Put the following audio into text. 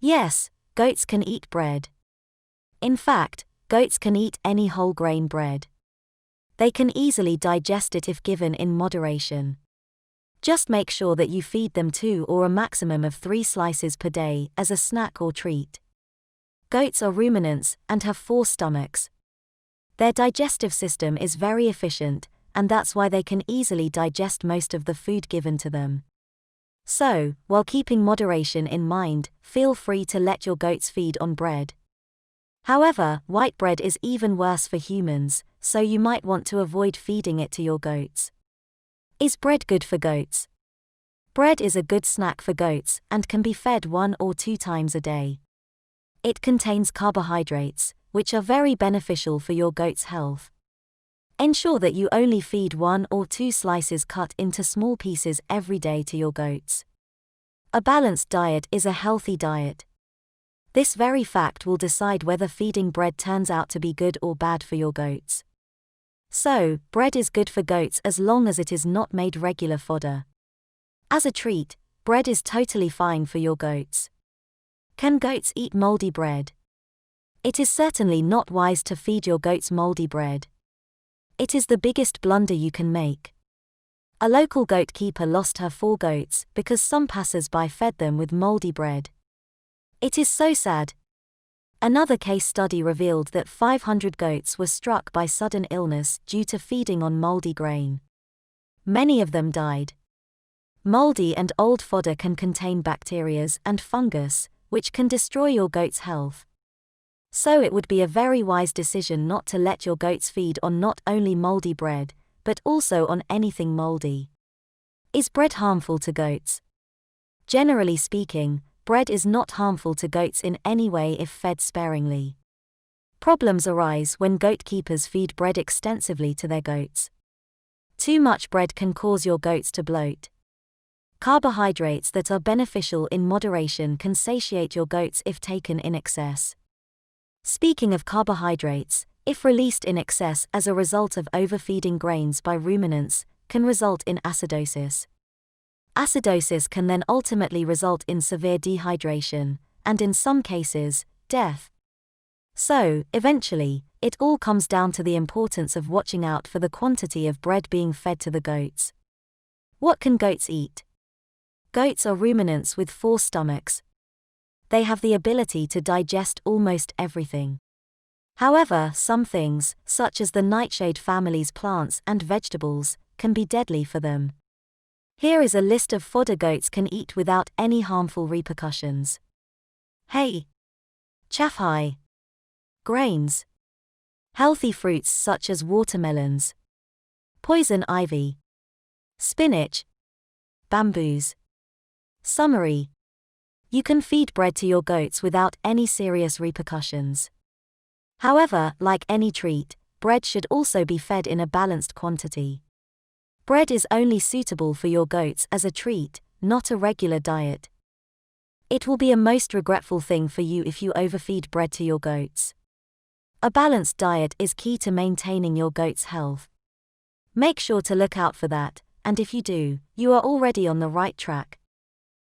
Yes, goats can eat bread. In fact, goats can eat any whole grain bread. They can easily digest it if given in moderation. Just make sure that you feed them 2 or a maximum of 3 slices per day as a snack or treat. Goats are ruminants and have 4 stomachs. Their digestive system is very efficient, and that's why they can easily digest most of the food given to them. So, while keeping moderation in mind, feel free to let your goats feed on bread. However, white bread is even worse for humans, so you might want to avoid feeding it to your goats. Is bread good for goats? Bread is a good snack for goats and can be fed 1 or 2 times a day. It contains carbohydrates, which are very beneficial for your goat's health. Ensure that you only feed 1 or 2 slices cut into small pieces every day to your goats. A balanced diet is a healthy diet. This very fact will decide whether feeding bread turns out to be good or bad for your goats. So, bread is good for goats as long as it is not made regular fodder. As a treat, bread is totally fine for your goats. Can goats eat moldy bread? It is certainly not wise to feed your goats moldy bread. It is the biggest blunder you can make. A local goat keeper lost her 4 goats because some passers-by fed them with moldy bread. It is so sad. Another case study revealed that 500 goats were struck by sudden illness due to feeding on moldy grain. Many of them died. Moldy and old fodder can contain bacteria and fungus, which can destroy your goat's health. So it would be a very wise decision not to let your goats feed on not only moldy bread, but also on anything moldy. Is bread harmful to goats? Generally speaking, bread is not harmful to goats in any way if fed sparingly. Problems arise when goat keepers feed bread extensively to their goats. Too much bread can cause your goats to bloat. Carbohydrates that are beneficial in moderation can satiate your goats if taken in excess. Speaking of carbohydrates, if released in excess as a result of overfeeding grains by ruminants, can result in acidosis. Acidosis can then ultimately result in severe dehydration, and in some cases, death. So, eventually, it all comes down to the importance of watching out for the quantity of bread being fed to the goats. What can goats eat? Goats are ruminants with 4 stomachs. They have the ability to digest almost everything. However, some things, such as the nightshade family's plants and vegetables, can be deadly for them. Here is a list of fodder goats can eat without any harmful repercussions. Hay, chaff high, grains, healthy fruits such as watermelons, poison ivy, spinach, bamboos. Summary: you can feed bread to your goats without any serious repercussions. However, like any treat, bread should also be fed in a balanced quantity. Bread is only suitable for your goats as a treat, not a regular diet. It will be a most regretful thing for you if you overfeed bread to your goats. A balanced diet is key to maintaining your goats' health. Make sure to look out for that, and if you do, you are already on the right track.